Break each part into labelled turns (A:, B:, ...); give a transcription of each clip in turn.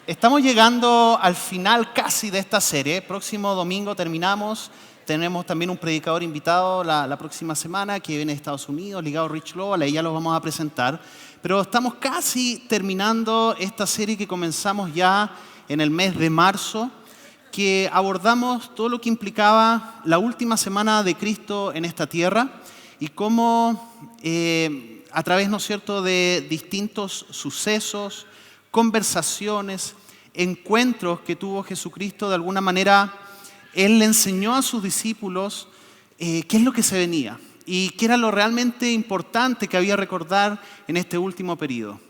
A: Estamos llegando al final casi de esta serie. Próximo domingo terminamos. Tenemos también un predicador invitado la próxima semana que viene de Estados Unidos, ligado a Rich Global, ahí ya los vamos a presentar. Pero estamos casi terminando esta serie que comenzamos ya en el mes de marzo, que abordamos todo lo que implicaba la última semana de Cristo en esta tierra y cómo a través, ¿no es cierto?, de distintos sucesos, conversaciones, encuentros que tuvo Jesucristo, de alguna manera Él le enseñó a sus discípulos qué es lo que se venía y qué era lo realmente importante que había que recordar en este último periodo.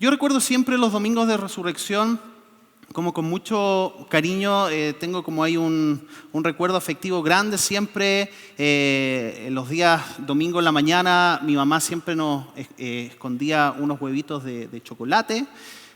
A: Yo recuerdo siempre los domingos de resurrección como con mucho cariño, tengo como ahí un recuerdo afectivo grande. Siempre en los días domingo en la mañana mi mamá siempre nos escondía unos huevitos de chocolate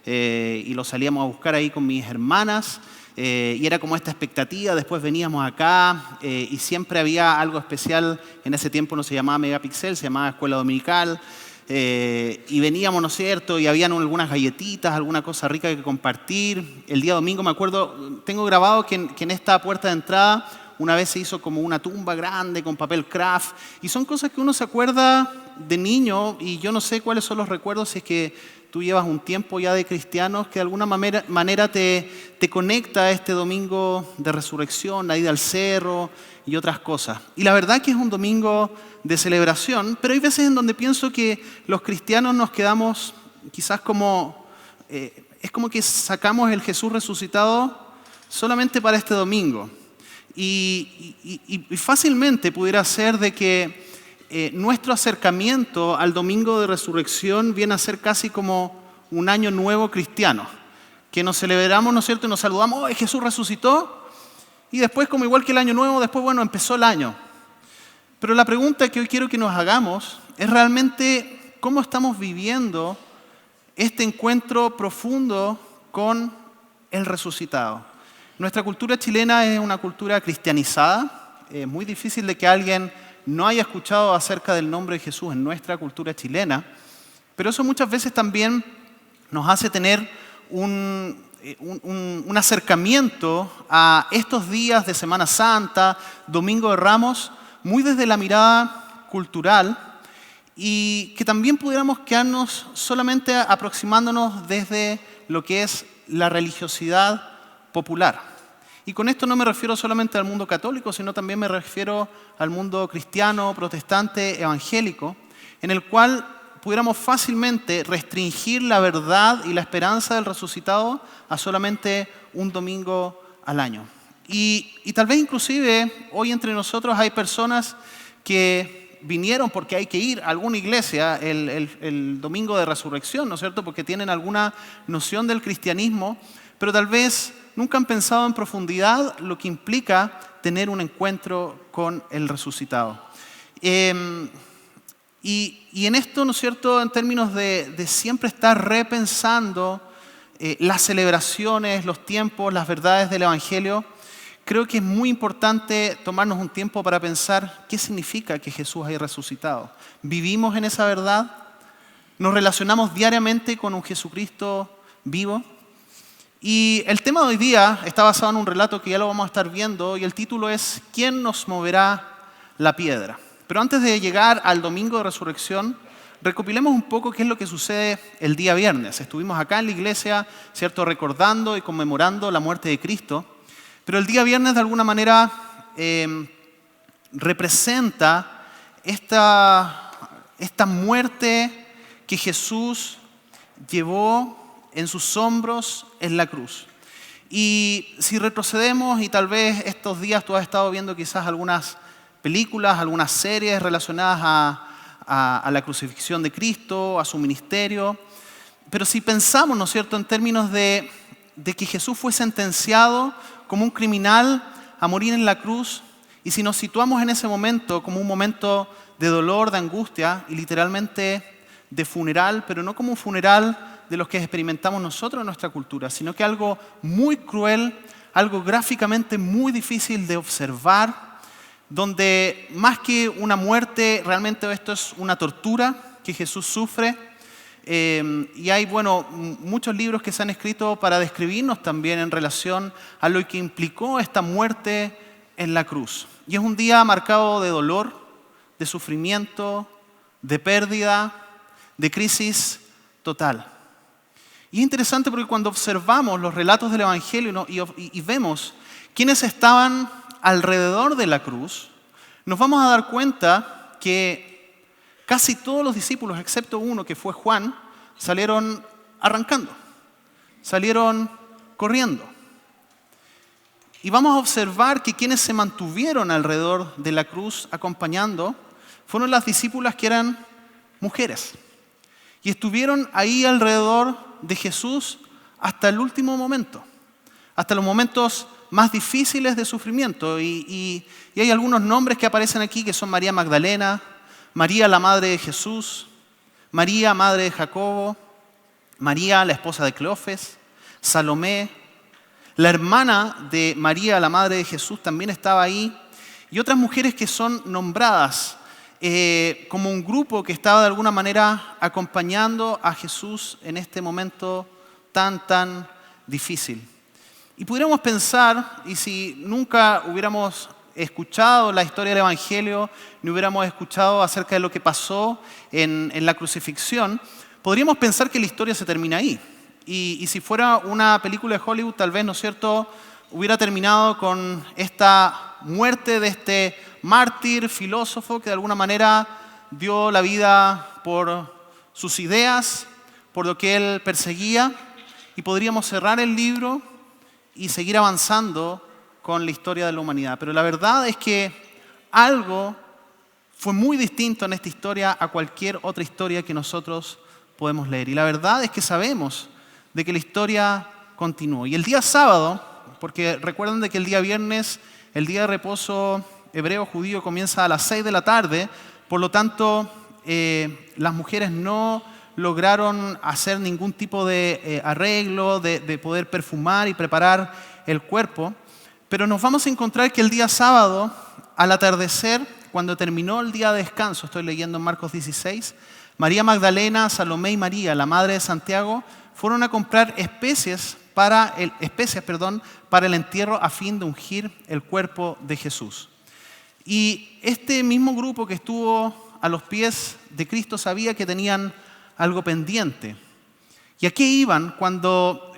A: y los salíamos a buscar ahí con mis hermanas. Y era como esta expectativa, después veníamos acá y siempre había algo especial. En ese tiempo no se llamaba Megapixel, se llamaba Escuela Dominical. Y veníamos, ¿no es cierto? Y habían algunas galletitas, alguna cosa rica que compartir. El día domingo me acuerdo, tengo grabado que en esta puerta de entrada una vez se hizo como una tumba grande con papel craft. Y son cosas que uno se acuerda de niño y yo no sé cuáles son los recuerdos si es que tú llevas un tiempo ya de cristianos que de alguna manera te conecta a este domingo de resurrección, la ida al cerro y otras cosas. Y la verdad que es un domingo de celebración, pero hay veces en donde pienso que los cristianos nos quedamos quizás como, es como que sacamos el Jesús resucitado solamente para este domingo. Y fácilmente pudiera ser de que nuestro acercamiento al domingo de resurrección viene a ser casi como un año nuevo cristiano, que nos celebramos, ¿no es cierto?, y nos saludamos, ¡oh, Jesús resucitó! Y después, como igual que el año nuevo, después, bueno, empezó el año. Pero la pregunta que hoy quiero que nos hagamos es realmente cómo estamos viviendo este encuentro profundo con el resucitado. Nuestra cultura chilena es una cultura cristianizada. Es muy difícil de que alguien no haya escuchado acerca del nombre de Jesús en nuestra cultura chilena, pero eso muchas veces también nos hace tener un acercamiento a estos días de Semana Santa, Domingo de Ramos, muy desde la mirada cultural y que también pudiéramos quedarnos solamente aproximándonos desde lo que es la religiosidad popular. Y con esto no me refiero solamente al mundo católico, sino también me refiero al mundo cristiano, protestante, evangélico, en el cual pudiéramos fácilmente restringir la verdad y la esperanza del resucitado a solamente un domingo al año. Y tal vez inclusive hoy entre nosotros hay personas que vinieron porque hay que ir a alguna iglesia el domingo de resurrección, ¿no es cierto?, porque tienen alguna noción del cristianismo, pero tal vez nunca han pensado en profundidad lo que implica tener un encuentro con el resucitado. Y en esto, ¿no es cierto?, en términos de siempre estar repensando las celebraciones, los tiempos, las verdades del Evangelio, creo que es muy importante tomarnos un tiempo para pensar qué significa que Jesús haya resucitado. ¿Vivimos en esa verdad? ¿Nos relacionamos diariamente con un Jesucristo vivo? Y el tema de hoy día está basado en un relato que ya lo vamos a estar viendo y el título es ¿Quién nos moverá la piedra? Pero antes de llegar al domingo de resurrección, recopilemos un poco qué es lo que sucede el día viernes. Estuvimos acá en la iglesia, ¿cierto?, recordando y conmemorando la muerte de Cristo, pero el día viernes de alguna manera representa esta muerte que Jesús llevó en sus hombros en la cruz. Y si retrocedemos y tal vez estos días tú has estado viendo quizás algunas películas, algunas series relacionadas a la crucifixión de Cristo, a su ministerio, pero si pensamos, ¿no es cierto?, en términos de que Jesús fue sentenciado como un criminal a morir en la cruz, y si nos situamos en ese momento como un momento de dolor, de angustia y literalmente de funeral, pero no como un funeral de los que experimentamos nosotros en nuestra cultura, sino que algo muy cruel, algo gráficamente muy difícil de observar, donde más que una muerte, realmente esto es una tortura que Jesús sufre, Y hay, bueno, muchos libros que se han escrito para describirnos también en relación a lo que implicó esta muerte en la cruz. Y es un día marcado de dolor, de sufrimiento, de pérdida, de crisis total. Y es interesante porque cuando observamos los relatos del Evangelio y vemos quiénes estaban alrededor de la cruz, nos vamos a dar cuenta que casi todos los discípulos, excepto uno que fue Juan, salieron arrancando, salieron corriendo. Y vamos a observar que quienes se mantuvieron alrededor de la cruz acompañando fueron las discípulas que eran mujeres. Y estuvieron ahí alrededor de Jesús hasta el último momento, hasta los momentos más difíciles de sufrimiento. Y hay algunos nombres que aparecen aquí que son María Magdalena, María la madre de Jesús, María madre de Jacobo, María la esposa de Cleofas, Salomé, la hermana de María la madre de Jesús también estaba ahí, y otras mujeres que son nombradas como un grupo que estaba de alguna manera acompañando a Jesús en este momento tan difícil. Y pudiéramos pensar, y si nunca hubiéramos escuchado la historia del Evangelio, ni hubiéramos escuchado acerca de lo que pasó en la crucifixión, podríamos pensar que la historia se termina ahí. Y si fuera una película de Hollywood, tal vez, ¿no es cierto?, hubiera terminado con esta muerte de este mártir, filósofo, que de alguna manera dio la vida por sus ideas, por lo que él perseguía, y podríamos cerrar el libro y seguir avanzando con la historia de la humanidad. Pero la verdad es que algo fue muy distinto en esta historia a cualquier otra historia que nosotros podemos leer. Y la verdad es que sabemos de que la historia continuó. Y el día sábado, porque recuerden de que el día viernes, el día de reposo hebreo judío comienza a las 6 de la tarde, por lo tanto, las mujeres no lograron hacer ningún tipo de arreglo, de poder perfumar y preparar el cuerpo. Pero nos vamos a encontrar que el día sábado, al atardecer, cuando terminó el día de descanso, estoy leyendo en Marcos 16, María Magdalena, Salomé y María, la madre de Santiago, fueron a comprar especias para el entierro a fin de ungir el cuerpo de Jesús. Y este mismo grupo que estuvo a los pies de Cristo sabía que tenían algo pendiente. ¿Y a qué iban cuando,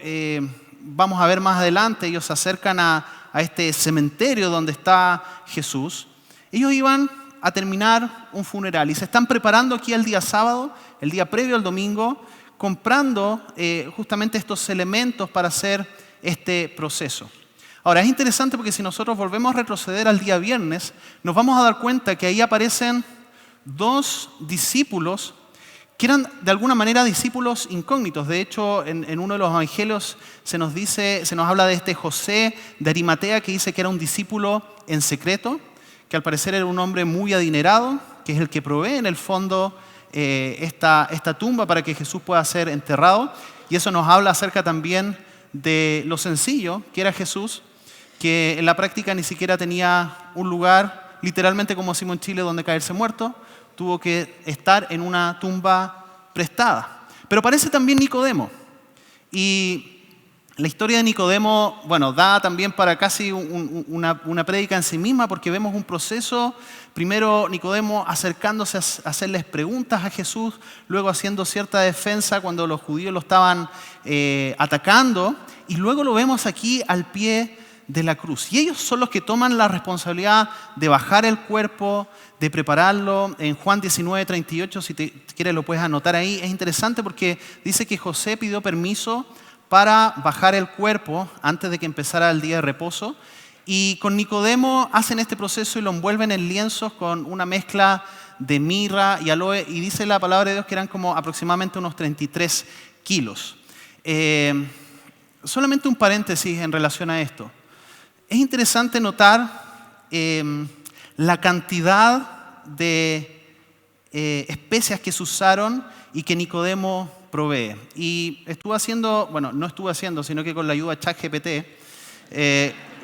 A: vamos a ver más adelante, ellos se acercan a este cementerio donde está Jesús? Ellos iban a terminar un funeral y se están preparando aquí el día sábado, el día previo al domingo, comprando justamente estos elementos para hacer este proceso. Ahora, es interesante porque si nosotros volvemos a retroceder al día viernes, nos vamos a dar cuenta que ahí aparecen dos discípulos que eran de alguna manera discípulos incógnitos. De hecho, en uno de los evangelios se nos habla de este José de Arimatea, que dice que era un discípulo en secreto, que al parecer era un hombre muy adinerado, que es el que provee en el fondo esta tumba para que Jesús pueda ser enterrado. Y eso nos habla acerca también de lo sencillo que era Jesús, que en la práctica ni siquiera tenía un lugar, literalmente como decimos en Chile, donde caerse muerto. Tuvo que estar en una tumba prestada. Pero aparece también Nicodemo. Y la historia de Nicodemo, bueno, da también para casi una prédica en sí misma, porque vemos un proceso, primero Nicodemo acercándose a hacerles preguntas a Jesús, luego haciendo cierta defensa cuando los judíos lo estaban atacando, y luego lo vemos aquí al pie de la cruz. Y ellos son los que toman la responsabilidad de bajar el cuerpo, de prepararlo. En Juan 19:38, si quieres lo puedes anotar ahí. Es interesante porque dice que José pidió permiso para bajar el cuerpo antes de que empezara el día de reposo. Y con Nicodemo hacen este proceso y lo envuelven en lienzos con una mezcla de mirra y aloe. Y dice la palabra de Dios que eran como aproximadamente unos 33 kilos. Solamente un paréntesis en relación a esto. Es interesante notar la cantidad de especias que se usaron y que Nicodemo provee. Y no estuve haciendo, sino que con la ayuda de ChatGPT,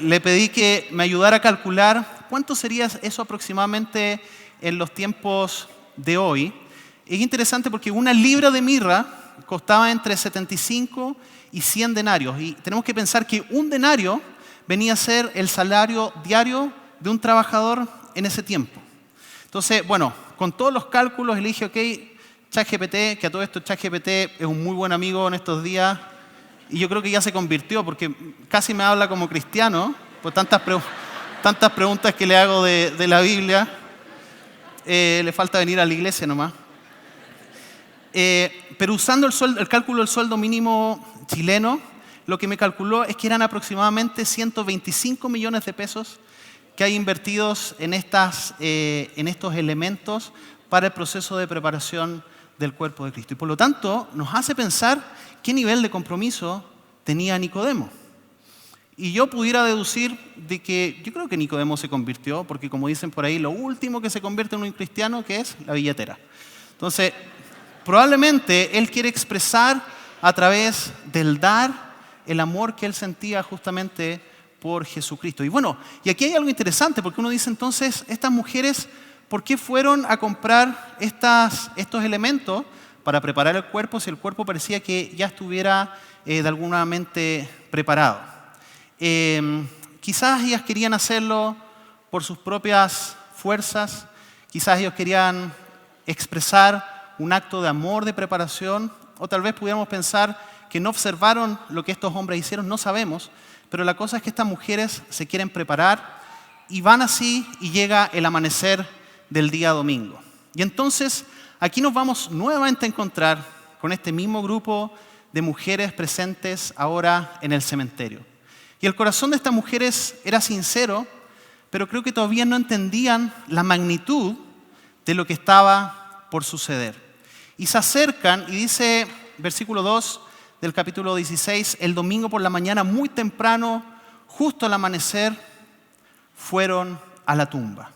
A: le pedí que me ayudara a calcular cuánto sería eso aproximadamente en los tiempos de hoy. Es interesante porque una libra de mirra costaba entre 75 y 100 denarios. Y tenemos que pensar que un denario venía a ser el salario diario de un trabajador en ese tiempo. Entonces, bueno, con todos los cálculos elige, ChatGPT, que a todo esto ChatGPT es un muy buen amigo en estos días. Y yo creo que ya se convirtió porque casi me habla como cristiano por tantas preguntas que le hago de la Biblia. Le falta venir a la iglesia nomás. Pero usando el cálculo del sueldo mínimo chileno, lo que me calculó es que eran aproximadamente 125 millones de pesos que hay invertidos en estos elementos para el proceso de preparación del cuerpo de Cristo. Y por lo tanto, nos hace pensar qué nivel de compromiso tenía Nicodemo. Y yo pudiera deducir de que yo creo que Nicodemo se convirtió, porque como dicen por ahí, lo último que se convierte en un cristiano, que es la billetera. Entonces, probablemente él quiere expresar a través del dar el amor que él sentía justamente por Jesucristo. Y bueno, y aquí hay algo interesante, porque uno dice entonces, estas mujeres, ¿por qué fueron a comprar estos elementos para preparar el cuerpo si el cuerpo parecía que ya estuviera de alguna mente preparado? Quizás ellas querían hacerlo por sus propias fuerzas, quizás ellos querían expresar un acto de amor, de preparación, o tal vez pudiéramos pensar que no observaron lo que estos hombres hicieron, no sabemos, pero la cosa es que estas mujeres se quieren preparar y van así y llega el amanecer del día domingo. Y entonces aquí nos vamos nuevamente a encontrar con este mismo grupo de mujeres presentes ahora en el cementerio. Y el corazón de estas mujeres era sincero, pero creo que todavía no entendían la magnitud de lo que estaba por suceder. Y se acercan y dice, versículo 2 del capítulo 16, el domingo por la mañana, muy temprano, justo al amanecer, fueron a la tumba.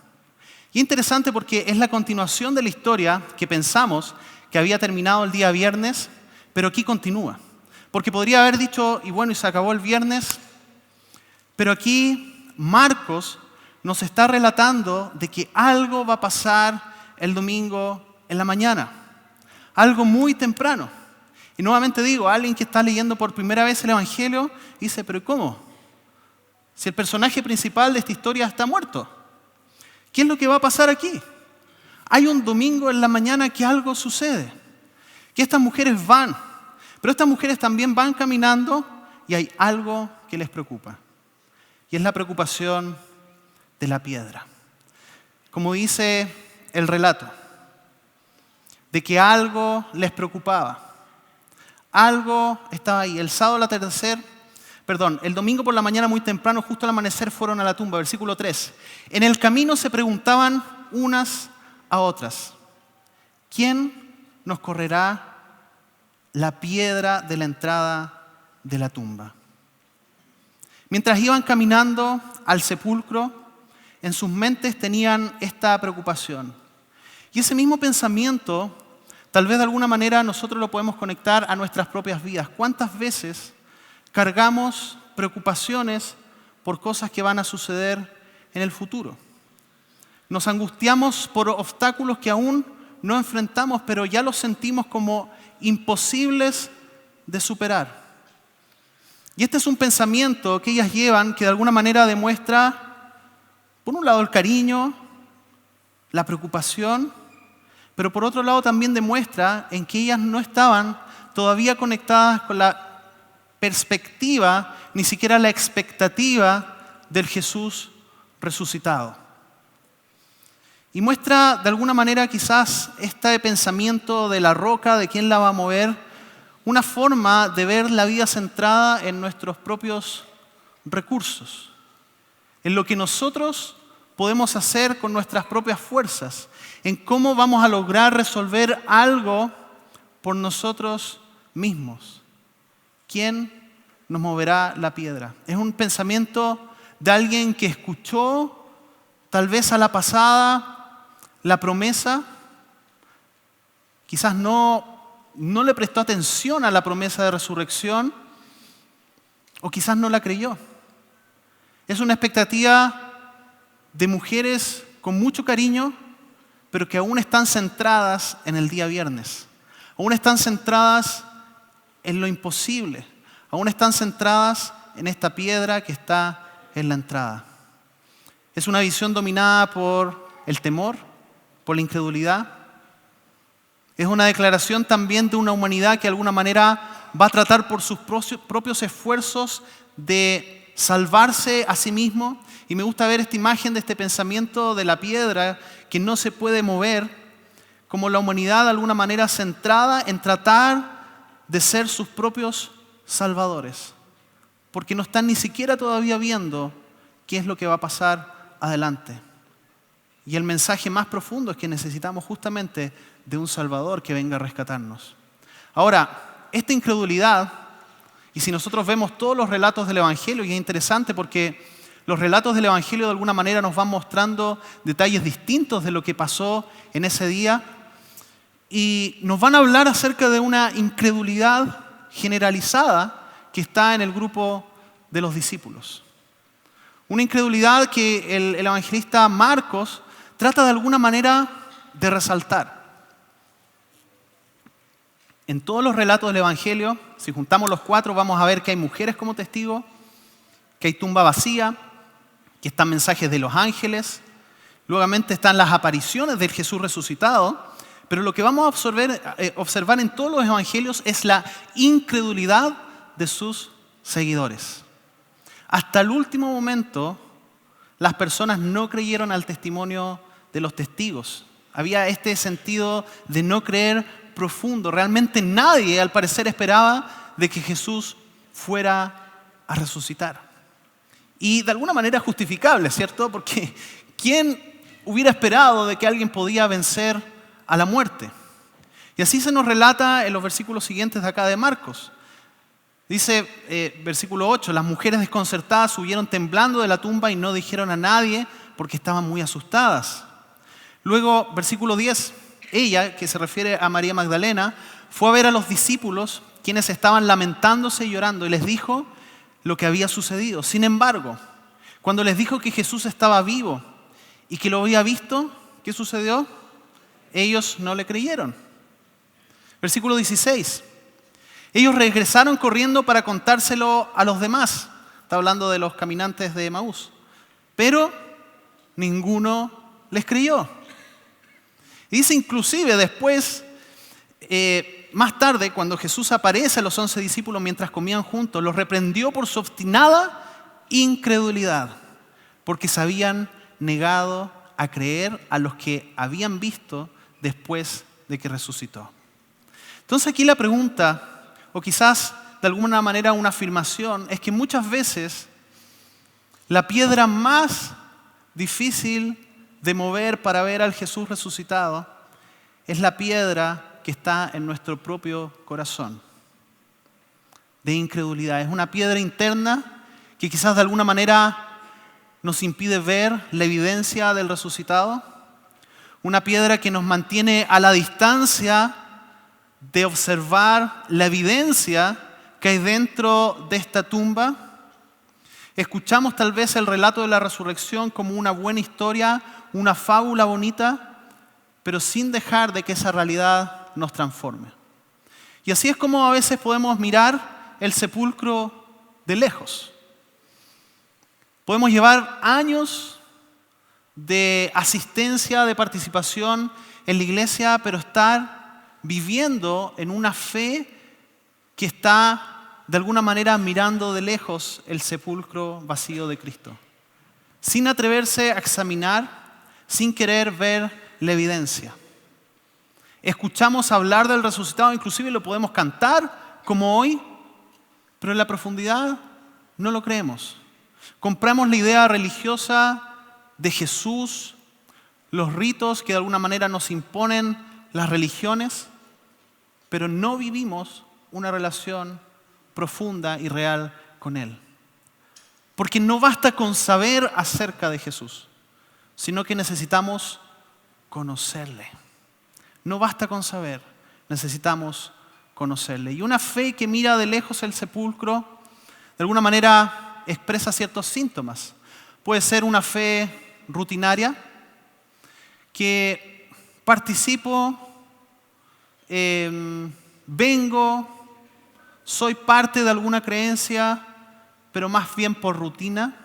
A: Y interesante porque es la continuación de la historia que pensamos que había terminado el día viernes, pero aquí continúa. Porque podría haber dicho, y bueno, y se acabó el viernes, pero aquí Marcos nos está relatando de que algo va a pasar el domingo en la mañana. Algo muy temprano. Y nuevamente digo, alguien que está leyendo por primera vez el Evangelio dice, pero ¿cómo? Si el personaje principal de esta historia está muerto. ¿Qué es lo que va a pasar aquí? Hay un domingo en la mañana que algo sucede. Que estas mujeres van. Pero estas mujeres también van caminando y hay algo que les preocupa. Y es la preocupación de la piedra. Como dice el relato, de que algo les preocupaba. Algo estaba ahí. El domingo por la mañana muy temprano, justo al amanecer, fueron a la tumba. Versículo 3. En el camino se preguntaban unas a otras, ¿quién nos correrá la piedra de la entrada de la tumba? Mientras iban caminando al sepulcro, en sus mentes tenían esta preocupación. Y ese mismo pensamiento, tal vez de alguna manera nosotros lo podemos conectar a nuestras propias vidas. ¿Cuántas veces cargamos preocupaciones por cosas que van a suceder en el futuro? Nos angustiamos por obstáculos que aún no enfrentamos, pero ya los sentimos como imposibles de superar. Y este es un pensamiento que ellas llevan que de alguna manera demuestra, por un lado, el cariño, la preocupación, pero por otro lado también demuestra en que ellas no estaban todavía conectadas con la perspectiva, ni siquiera la expectativa del Jesús resucitado. Y muestra de alguna manera quizás este pensamiento de la roca, de quién la va a mover, una forma de ver la vida centrada en nuestros propios recursos, en lo que nosotros podemos hacer con nuestras propias fuerzas, en cómo vamos a lograr resolver algo por nosotros mismos. ¿Quién nos moverá la piedra? Es un pensamiento de alguien que escuchó, tal vez a la pasada, la promesa, quizás no le prestó atención a la promesa de resurrección, o quizás no la creyó. Es una expectativa de mujeres con mucho cariño, pero que aún están centradas en el día viernes. Aún están centradas en lo imposible. Aún están centradas en esta piedra que está en la entrada. Es una visión dominada por el temor, por la incredulidad. Es una declaración también de una humanidad que de alguna manera va a tratar por sus propios esfuerzos de salvarse a sí mismo. Y me gusta ver esta imagen de este pensamiento de la piedra que no se puede mover, como la humanidad de alguna manera centrada en tratar de ser sus propios salvadores, porque no están ni siquiera todavía viendo qué es lo que va a pasar adelante. Y el mensaje más profundo es que necesitamos justamente de un Salvador que venga a rescatarnos. Ahora, esta incredulidad, y si nosotros vemos todos los relatos del Evangelio, y es interesante porque los relatos del Evangelio de alguna manera nos van mostrando detalles distintos de lo que pasó en ese día, y nos van a hablar acerca de una incredulidad generalizada que está en el grupo de los discípulos. Una incredulidad que el evangelista Marcos trata de alguna manera de resaltar. En todos los relatos del Evangelio, si juntamos los 4, vamos a ver que hay mujeres como testigos, que hay tumba vacía, que están mensajes de los ángeles, luego están las apariciones del Jesús resucitado, pero lo que vamos a observar en todos los evangelios es la incredulidad de sus seguidores. Hasta el último momento, las personas no creyeron al testimonio de los testigos. Había este sentido de no creer profundo. Realmente nadie, al parecer, esperaba de que Jesús fuera a resucitar. Y de alguna manera justificable, ¿cierto? Porque ¿quién hubiera esperado de que alguien podía vencer a la muerte? Y así se nos relata en los versículos siguientes de acá de Marcos. Dice, versículo 8, las mujeres desconcertadas huyeron temblando de la tumba y no dijeron a nadie porque estaban muy asustadas. Luego, versículo 10, ella, que se refiere a María Magdalena, fue a ver a los discípulos, quienes estaban lamentándose y llorando, y les dijo lo que había sucedido. Sin embargo, cuando les dijo que Jesús estaba vivo y que lo había visto, ¿qué sucedió? Ellos no le creyeron. Versículo 16. Ellos regresaron corriendo para contárselo a los demás. Está hablando de los caminantes de Emaús. Pero ninguno les creyó. Y dice inclusive después, más tarde, cuando Jesús aparece a los 11 discípulos mientras comían juntos, los reprendió por su obstinada incredulidad, porque se habían negado a creer a los que habían visto después de que resucitó. Entonces aquí la pregunta, o quizás de alguna manera una afirmación, es que muchas veces la piedra más difícil de mover para ver al Jesús resucitado es la piedra que está en nuestro propio corazón, de incredulidad. Es una piedra interna que quizás de alguna manera nos impide ver la evidencia del resucitado, una piedra que nos mantiene a la distancia de observar la evidencia que hay dentro de esta tumba. Escuchamos tal vez el relato de la resurrección como una buena historia, una fábula bonita, pero sin dejar de que esa realidad nos transforme. Y así es como a veces podemos mirar el sepulcro de lejos. Podemos llevar años de asistencia, de participación en la iglesia, pero estar viviendo en una fe que está de alguna manera mirando de lejos el sepulcro vacío de Cristo, sin atreverse a examinar, sin querer ver la evidencia. Escuchamos hablar del resucitado, inclusive lo podemos cantar como hoy, pero en la profundidad no lo creemos. Compramos la idea religiosa de Jesús, los ritos que de alguna manera nos imponen las religiones, pero no vivimos una relación profunda y real con Él. Porque no basta con saber acerca de Jesús, sino que necesitamos conocerle. No basta con saber, necesitamos conocerle. Y una fe que mira de lejos el sepulcro, de alguna manera expresa ciertos síntomas. Puede ser una fe rutinaria, que participo, vengo, soy parte de alguna creencia, pero más bien por rutina.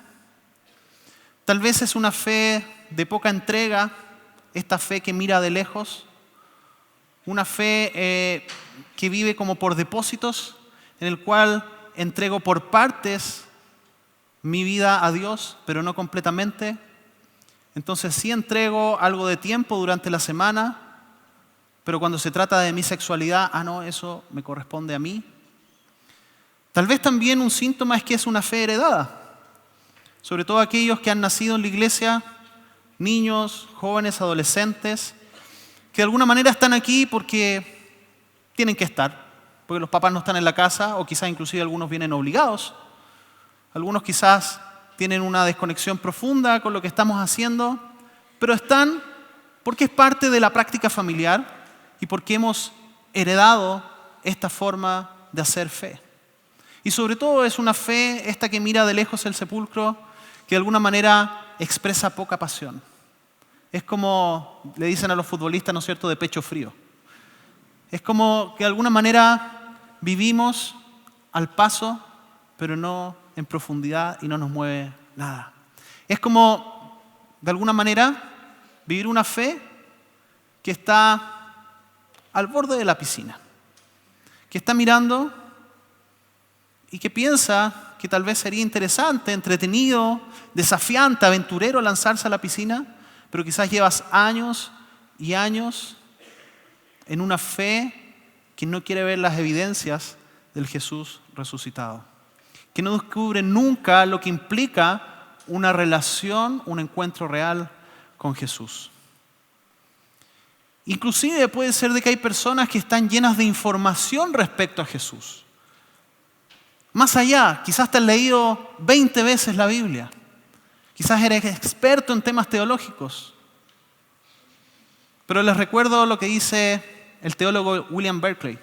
A: Tal vez es una fe de poca entrega, esta fe que mira de lejos, una fe que vive como por depósitos, en el cual entrego por partes mi vida a Dios, pero no completamente. Entonces sí entrego algo de tiempo durante la semana, pero cuando se trata de mi sexualidad, no, eso me corresponde a mí. Tal vez también un síntoma es que es una fe heredada, sobre todo aquellos que han nacido en la iglesia, niños, jóvenes, adolescentes, que de alguna manera están aquí porque tienen que estar, porque los papás no están en la casa, o quizás inclusive algunos vienen obligados. Algunos quizás tienen una desconexión profunda con lo que estamos haciendo, pero están porque es parte de la práctica familiar y porque hemos heredado esta forma de hacer fe. Y sobre todo es una fe, esta que mira de lejos el sepulcro, que de alguna manera expresa poca pasión. Es como le dicen a los futbolistas, ¿no es cierto?, de pecho frío. Es como que de alguna manera vivimos al paso, pero no en profundidad y no nos mueve nada. Es como, de alguna manera, vivir una fe que está al borde de la piscina, que está mirando y que piensa que tal vez sería interesante, entretenido, desafiante, aventurero lanzarse a la piscina, pero quizás llevas años y años en una fe que no quiere ver las evidencias del Jesús resucitado, que no descubre nunca lo que implica una relación, un encuentro real con Jesús. Inclusive puede ser de que hay personas que están llenas de información respecto a Jesús. Más allá, quizás te has leído 20 veces la Biblia. Quizás eres experto en temas teológicos. Pero les recuerdo lo que dice el teólogo William Berkeley.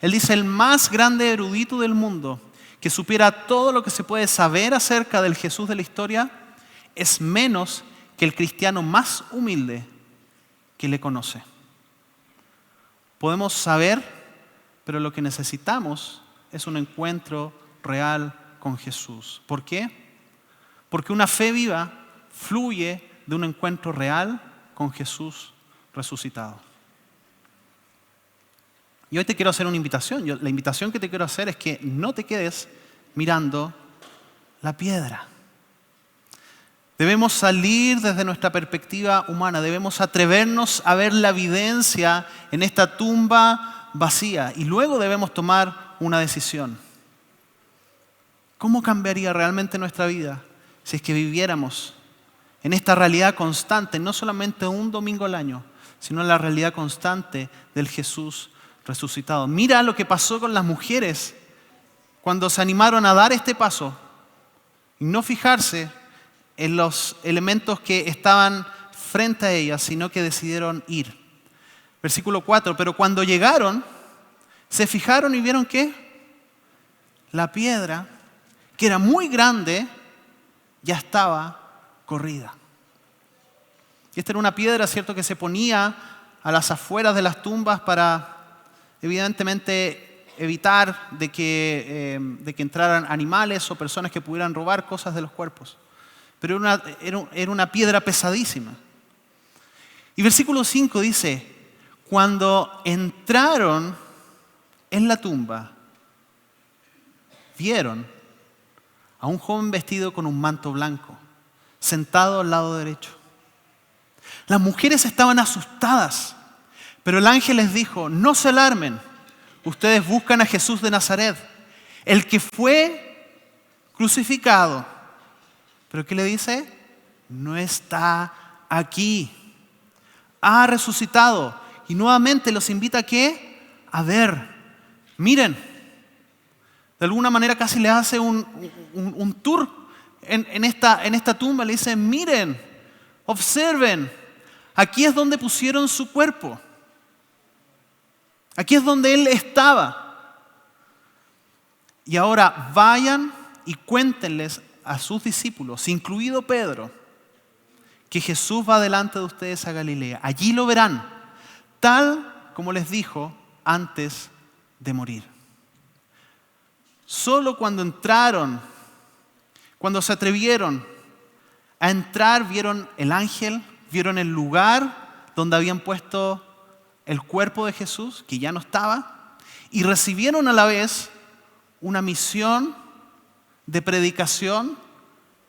A: Él dice, el más grande erudito del mundo, que supiera todo lo que se puede saber acerca del Jesús de la historia, es menos que el cristiano más humilde que le conoce. Podemos saber, pero lo que necesitamos es un encuentro real con Jesús. ¿Por qué? Porque una fe viva fluye de un encuentro real con Jesús resucitado. Y hoy te quiero hacer una invitación. La invitación que te quiero hacer es que no te quedes mirando la piedra. Debemos salir desde nuestra perspectiva humana, debemos atrevernos a ver la evidencia en esta tumba vacía y luego debemos tomar una decisión. ¿Cómo cambiaría realmente nuestra vida si es que viviéramos en esta realidad constante, no solamente un domingo al año, sino en la realidad constante del Jesús resucitado? Mira lo que pasó con las mujeres cuando se animaron a dar este paso y no fijarse en los elementos que estaban frente a ellas, sino que decidieron ir. Versículo 4, pero cuando llegaron, se fijaron y vieron que la piedra, que era muy grande, ya estaba corrida. Y esta era una piedra, ¿cierto?, que se ponía a las afueras de las tumbas para, evidentemente, evitar de que entraran animales o personas que pudieran robar cosas de los cuerpos. Pero era una piedra pesadísima. Y versículo 5 dice, cuando entraron en la tumba, vieron a un joven vestido con un manto blanco, sentado al lado derecho. Las mujeres estaban asustadas, pero el ángel les dijo, no se alarmen, ustedes buscan a Jesús de Nazaret, el que fue crucificado. ¿Pero qué le dice? No está aquí. Ha resucitado. Y nuevamente los invita a ¿qué? A ver. Miren. De alguna manera casi le hace un tour en esta tumba. Le dice, miren, observen. Aquí es donde pusieron su cuerpo. Aquí es donde Él estaba. Y ahora vayan y cuéntenles a sus discípulos, incluido Pedro, que Jesús va delante de ustedes a Galilea. Allí lo verán. tal como les dijo antes de morir. Solo cuando entraron, cuando se atrevieron a entrar, vieron el ángel, vieron el lugar donde habían puesto el cuerpo de Jesús, que ya no estaba, y recibieron a la vez una misión de predicación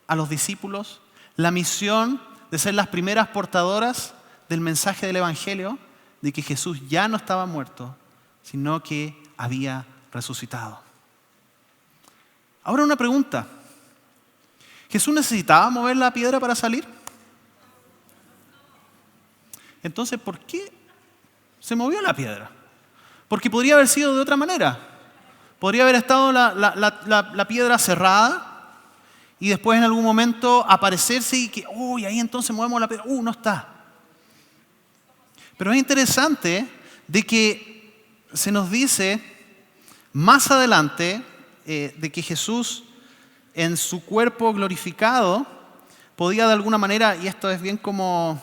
A: a los discípulos, la misión de ser las primeras portadoras del mensaje del Evangelio, de que Jesús ya no estaba muerto, sino que había resucitado. Ahora una pregunta. ¿Jesús necesitaba mover la piedra para salir? Entonces, ¿por qué se movió la piedra? Porque podría haber sido de otra manera. Podría haber estado la piedra cerrada y después en algún momento aparecerse y que, uy, ahí entonces movemos la piedra. No está. Pero es interesante de que se nos dice más adelante de que Jesús en su cuerpo glorificado podía de alguna manera, y esto es bien como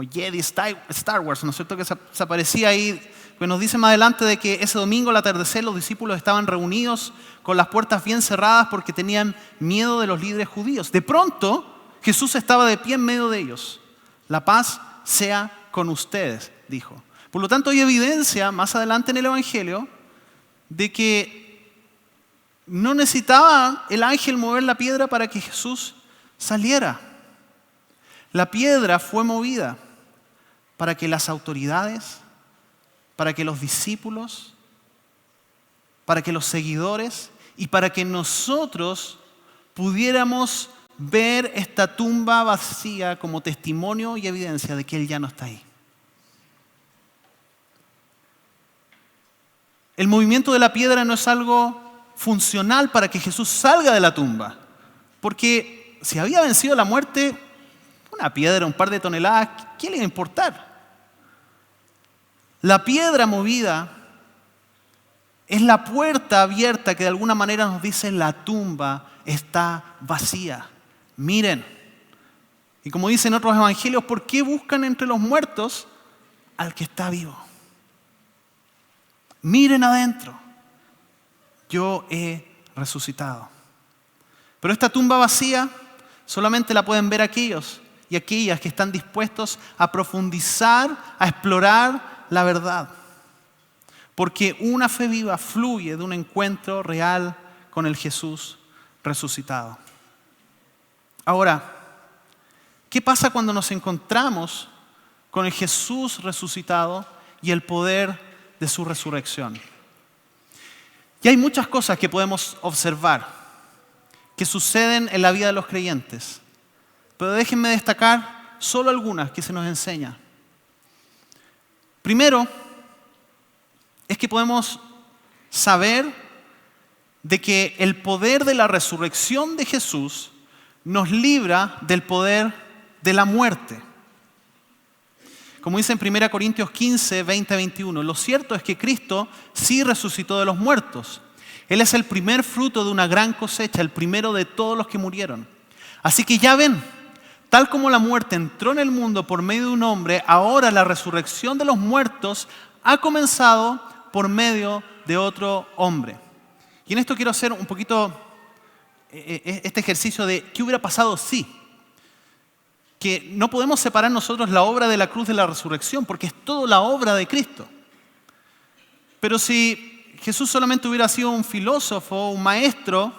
A: Jedi Star Wars, ¿no es cierto? Que se aparecía ahí, pues nos dice más adelante de que ese domingo al atardecer los discípulos estaban reunidos con las puertas bien cerradas porque tenían miedo de los líderes judíos. De pronto Jesús estaba de pie en medio de ellos. La paz sea con ustedes, dijo. Por lo tanto hay evidencia más adelante en el Evangelio de que no necesitaba el ángel mover la piedra para que Jesús saliera. La piedra fue movida para que las autoridades, para que los discípulos, para que los seguidores y para que nosotros pudiéramos ver esta tumba vacía como testimonio y evidencia de que Él ya no está ahí. El movimiento de la piedra no es algo funcional para que Jesús salga de la tumba, porque si había vencido la muerte, una piedra, un par de toneladas, ¿qué le iba a importar? La piedra movida es la puerta abierta que de alguna manera nos dice la tumba está vacía. Miren, y como dicen otros evangelios, ¿por qué buscan entre los muertos al que está vivo? Miren adentro, yo he resucitado. Pero esta tumba vacía solamente la pueden ver aquellos y aquellas que están dispuestos a profundizar, a explorar la verdad. Porque una fe viva fluye de un encuentro real con el Jesús resucitado. Ahora, ¿qué pasa cuando nos encontramos con el Jesús resucitado y el poder de su resurrección? Y hay muchas cosas que podemos observar que suceden en la vida de los creyentes. Pero déjenme destacar solo algunas que se nos enseñan. Primero, es que podemos saber de que el poder de la resurrección de Jesús nos libra del poder de la muerte. Como dice en 1 Corintios 15, 20, 21, lo cierto es que Cristo sí resucitó de los muertos. Él es el primer fruto de una gran cosecha, el primero de todos los que murieron. Así que ya ven, tal como la muerte entró en el mundo por medio de un hombre, ahora la resurrección de los muertos ha comenzado por medio de otro hombre. Y en esto quiero hacer un poquito este ejercicio de qué hubiera pasado si. Que no podemos separar nosotros la obra de la cruz de la resurrección, porque es toda la obra de Cristo. Pero si Jesús solamente hubiera sido un filósofo, un maestro,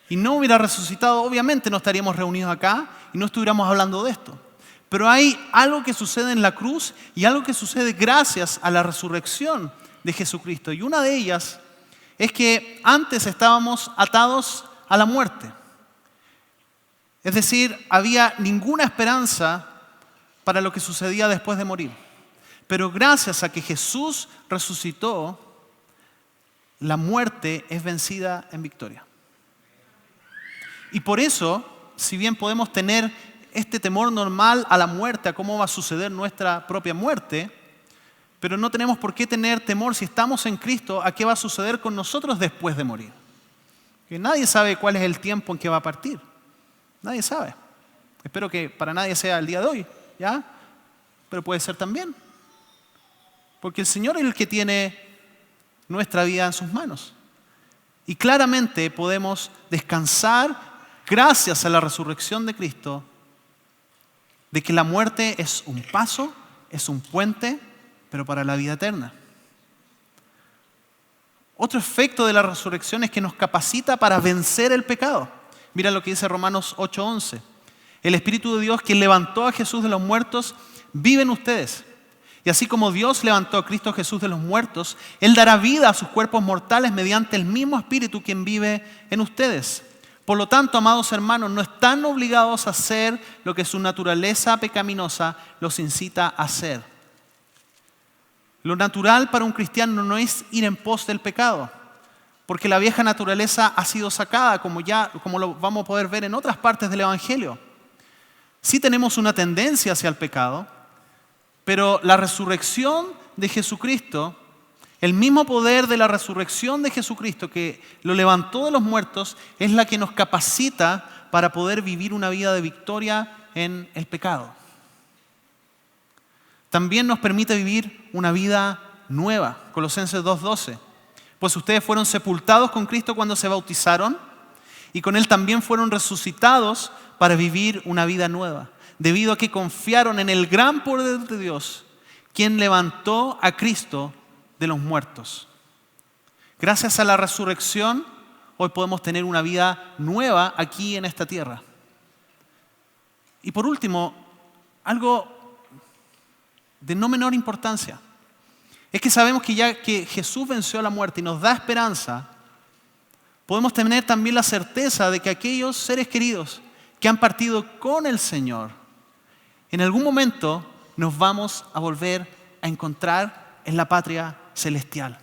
A: y no hubiera resucitado, obviamente no estaríamos reunidos acá y no estuviéramos hablando de esto. Pero hay algo que sucede en la cruz y algo que sucede gracias a la resurrección de Jesucristo. Y una de ellas es que antes estábamos atados a la muerte. Es decir, había ninguna esperanza para lo que sucedía después de morir. Pero gracias a que Jesús resucitó, la muerte es vencida en victoria. Y por eso, si bien podemos tener este temor normal a la muerte, a cómo va a suceder nuestra propia muerte, pero no tenemos por qué tener temor si estamos en Cristo a qué va a suceder con nosotros después de morir. Que nadie sabe cuál es el tiempo en que va a partir. Nadie sabe. Espero que para nadie sea el día de hoy, ¿ya? pero puede ser también. Porque el Señor es el que tiene nuestra vida en sus manos. Y claramente podemos descansar gracias a la resurrección de Cristo, de que la muerte es un paso, es un puente, pero para la vida eterna. Otro efecto de la resurrección es que nos capacita para vencer el pecado. Mira lo que dice Romanos 8:11. El Espíritu de Dios, quien levantó a Jesús de los muertos, vive en ustedes. Y así como Dios levantó a Cristo Jesús de los muertos, Él dará vida a sus cuerpos mortales mediante el mismo Espíritu quien vive en ustedes. Por lo tanto, amados hermanos, no están obligados a hacer lo que su naturaleza pecaminosa los incita a hacer. Lo natural para un cristiano no es ir en pos del pecado, porque la vieja naturaleza ha sido sacada, como lo vamos a poder ver en otras partes del Evangelio. Sí tenemos una tendencia hacia el pecado, pero la resurrección de Jesucristo, el mismo poder de la resurrección de Jesucristo que lo levantó de los muertos, es la que nos capacita para poder vivir una vida de victoria en el pecado. También nos permite vivir una vida nueva. Colosenses 2:12. Pues ustedes fueron sepultados con Cristo cuando se bautizaron y con Él también fueron resucitados para vivir una vida nueva, debido a que confiaron en el gran poder de Dios, quien levantó a Cristo de los muertos. Gracias a la resurrección, hoy podemos tener una vida nueva aquí en esta tierra. Y por último, algo de no menor importancia, es que sabemos que ya que Jesús venció a la muerte y nos da esperanza, podemos tener también la certeza de que aquellos seres queridos que han partido con el Señor, en algún momento nos vamos a volver a encontrar en la patria celestial.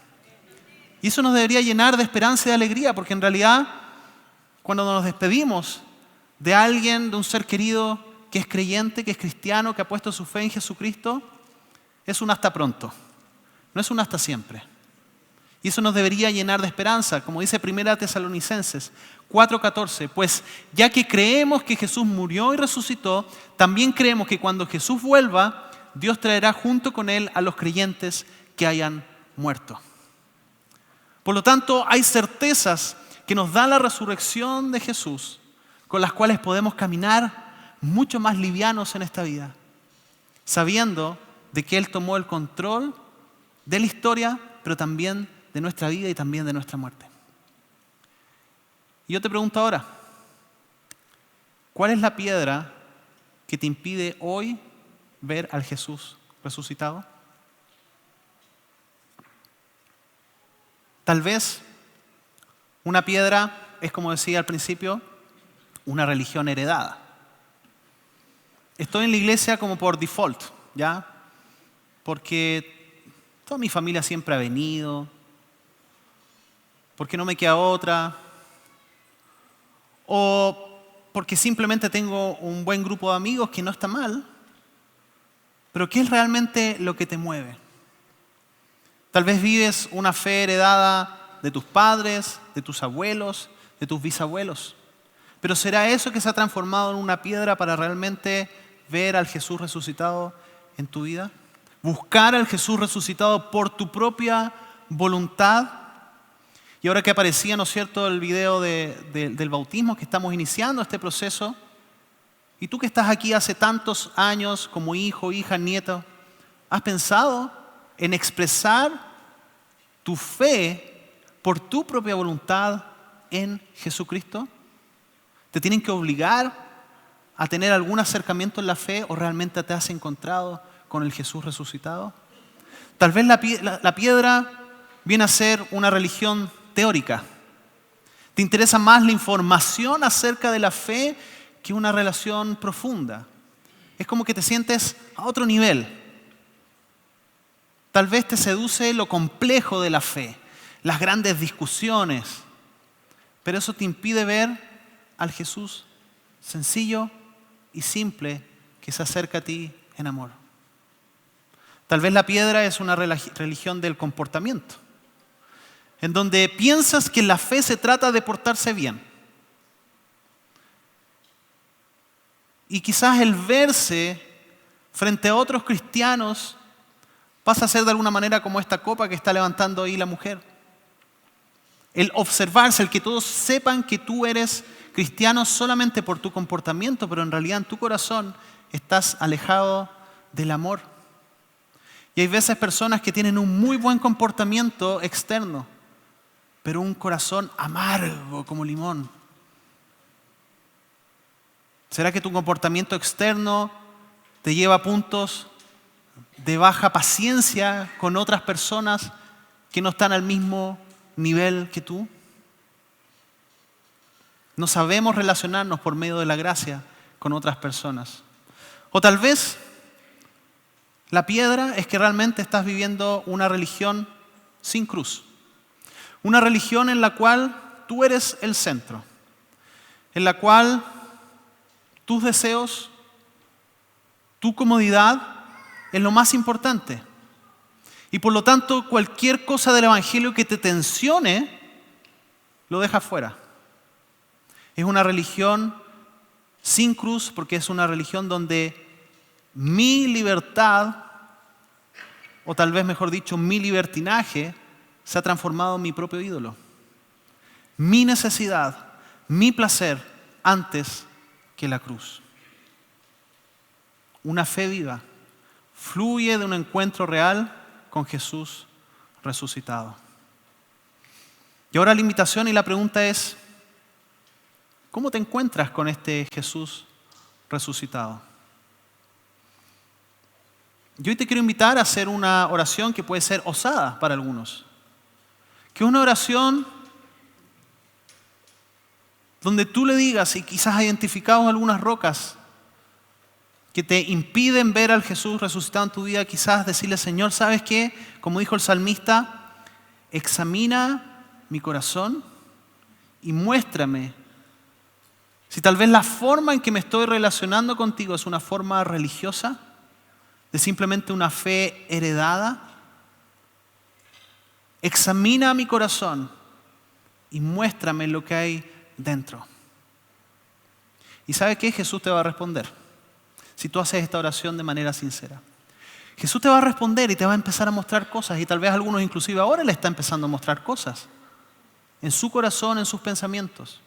A: Y eso nos debería llenar de esperanza y de alegría, porque en realidad, cuando nos despedimos de alguien, de un ser querido que es creyente, que es cristiano, que ha puesto su fe en Jesucristo, es un hasta pronto, no es un hasta siempre. Y eso nos debería llenar de esperanza, como dice 1 Tesalonicenses 4:14, pues ya que creemos que Jesús murió y resucitó, también creemos que cuando Jesús vuelva, Dios traerá junto con Él a los creyentes que hayan muerto. Por lo tanto, hay certezas que nos da la resurrección de Jesús, con las cuales podemos caminar mucho más livianos en esta vida, sabiendo de que Él tomó el control de la historia, pero también de nuestra vida y también de nuestra muerte. Y yo te pregunto ahora, ¿cuál es la piedra que te impide hoy ver al Jesús resucitado? Tal vez una piedra es, como decía al principio, una religión heredada. Estoy en la iglesia como por default, ¿ya? Porque toda mi familia siempre ha venido, porque no me queda otra, o porque simplemente tengo un buen grupo de amigos, que no está mal, pero ¿qué es realmente lo que te mueve? Tal vez vives una fe heredada de tus padres, de tus abuelos, de tus bisabuelos, pero ¿será eso que se ha transformado en una piedra para realmente ver al Jesús resucitado en tu vida? ¿Buscar al Jesús resucitado por tu propia voluntad? Y ahora que aparecía, ¿no es cierto?, el video del bautismo, que estamos iniciando este proceso, y tú que estás aquí hace tantos años como hijo, hija, nieto, ¿has pensado en expresar tu fe por tu propia voluntad en Jesucristo? ¿Te tienen que obligar a tener algún acercamiento en la fe o realmente te has encontrado con el Jesús resucitado? Tal vez la piedra viene a ser una religión teórica. Te interesa más la información acerca de la fe que una relación profunda. Es como que te sientes a otro nivel. Tal vez te seduce lo complejo de la fe, las grandes discusiones, pero eso te impide ver al Jesús sencillo y simple que se acerca a ti en amor. Tal vez la piedra es una religión del comportamiento, en donde piensas que la fe se trata de portarse bien. Y quizás el verse frente a otros cristianos, vas a ser de alguna manera como esta copa que está levantando ahí la mujer. El observarse, el que todos sepan que tú eres cristiano solamente por tu comportamiento, pero en realidad en tu corazón estás alejado del amor. Y hay veces personas que tienen un muy buen comportamiento externo, pero un corazón amargo como limón. ¿Será que tu comportamiento externo te lleva a puntos de baja paciencia con otras personas que no están al mismo nivel que tú? No sabemos relacionarnos por medio de la gracia con otras personas. O tal vez la piedra es que realmente estás viviendo una religión sin cruz. Una religión en la cual tú eres el centro. En la cual tus deseos, tu comodidad es lo más importante. Y por lo tanto, cualquier cosa del Evangelio que te tensione, lo dejas fuera. Es una religión sin cruz porque es una religión donde mi libertad, o tal vez mejor dicho, mi libertinaje, se ha transformado en mi propio ídolo. Mi necesidad, mi placer antes que la cruz. Una fe viva fluye de un encuentro real con Jesús resucitado. Y ahora la invitación y la pregunta es, ¿cómo te encuentras con este Jesús resucitado? Yo hoy te quiero invitar a hacer una oración que puede ser osada para algunos. Que es una oración donde tú le digas, y quizás has identificado algunas rocas que te impiden ver al Jesús resucitado en tu vida, quizás decirle, Señor, ¿sabes qué? Como dijo el salmista, examina mi corazón y muéstrame si tal vez la forma en que me estoy relacionando contigo es una forma religiosa, de simplemente una fe heredada. Examina mi corazón y muéstrame lo que hay dentro. ¿Y sabe qué? Jesús te va a responder. Si tú haces esta oración de manera sincera. Jesús te va a responder y te va a empezar a mostrar cosas. Y tal vez a algunos inclusive ahora le está empezando a mostrar cosas. En su corazón, en sus pensamientos.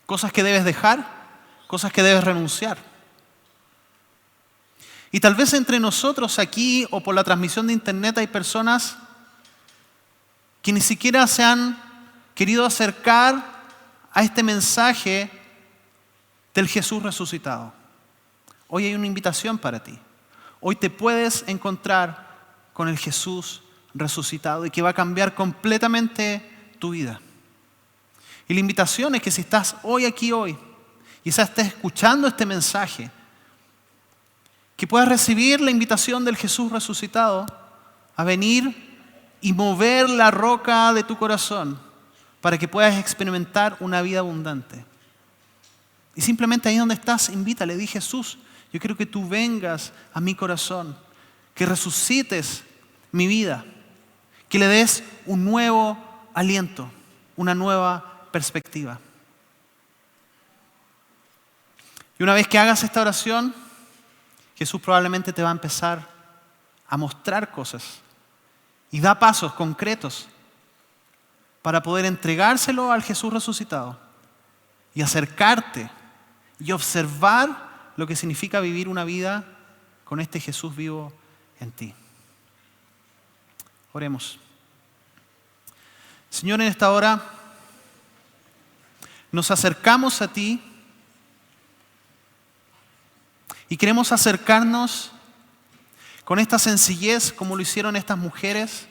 A: Cosas que debes dejar, cosas que debes renunciar. Y tal vez entre nosotros aquí o por la transmisión de internet hay personas que ni siquiera se han querido acercar a este mensaje del Jesús resucitado. Hoy hay una invitación para ti. Hoy te puedes encontrar con el Jesús resucitado y que va a cambiar completamente tu vida. Y la invitación es que si estás hoy aquí hoy, quizás estés escuchando este mensaje, que puedas recibir la invitación del Jesús resucitado a venir y mover la roca de tu corazón para que puedas experimentar una vida abundante. Y simplemente ahí donde estás, invítale, di Jesús, yo quiero que tú vengas a mi corazón, que resucites mi vida, que le des un nuevo aliento, una nueva perspectiva. Y una vez que hagas esta oración, Jesús probablemente te va a empezar a mostrar cosas y da pasos concretos para poder entregárselo al Jesús resucitado y acercarte y observar lo que significa vivir una vida con este Jesús vivo en ti. Oremos. Señor, en esta hora nos acercamos a ti y queremos acercarnos con esta sencillez como lo hicieron estas mujeres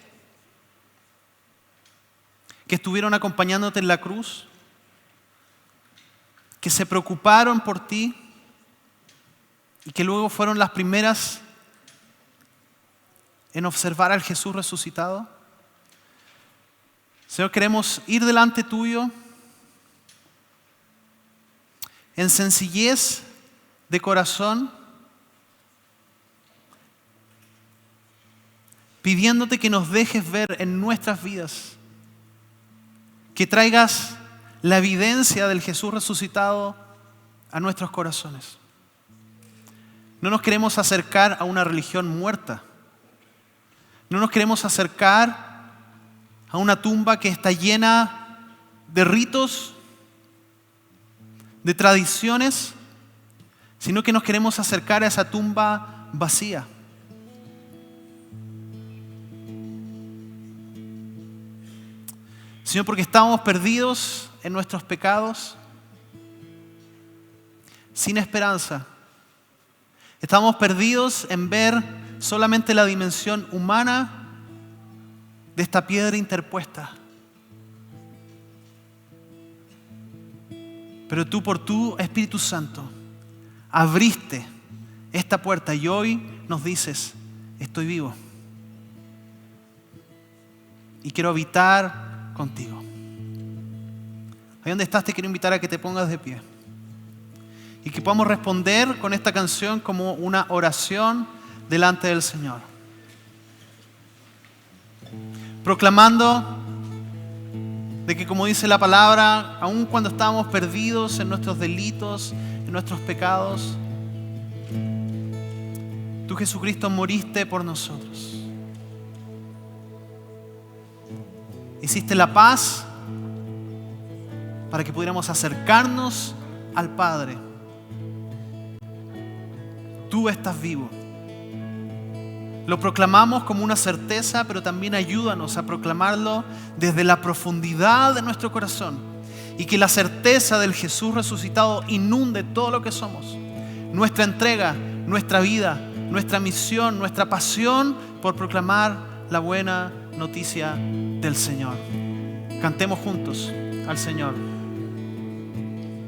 A: que estuvieron acompañándote en la cruz, que se preocuparon por ti y que luego fueron las primeras en observar al Jesús resucitado. Señor, queremos ir delante tuyo en sencillez de corazón, pidiéndote que nos dejes ver en nuestras vidas, que traigas la evidencia del Jesús resucitado a nuestros corazones. No nos queremos acercar a una religión muerta. No nos queremos acercar a una tumba que está llena de ritos, de tradiciones, sino que nos queremos acercar a esa tumba vacía. Señor, porque estábamos perdidos en nuestros pecados, sin esperanza. Estábamos perdidos en ver solamente la dimensión humana de esta piedra interpuesta. Pero tú, por tu Espíritu Santo, abriste esta puerta y hoy nos dices: estoy vivo y quiero habitar contigo. Ahí donde estás, te quiero invitar a que te pongas de pie y que podamos responder con esta canción como una oración delante del Señor, proclamando de que, como dice la palabra, aun cuando estábamos perdidos en nuestros delitos, en nuestros pecados, tú, Jesucristo, moriste por nosotros. Hiciste la paz para que pudiéramos acercarnos al Padre. Tú estás vivo. Lo proclamamos como una certeza, pero también ayúdanos a proclamarlo desde la profundidad de nuestro corazón y que la certeza del Jesús resucitado inunde todo lo que somos. Nuestra entrega, nuestra vida, nuestra misión, nuestra pasión por proclamar la buena noticia del Señor. Cantemos juntos al Señor.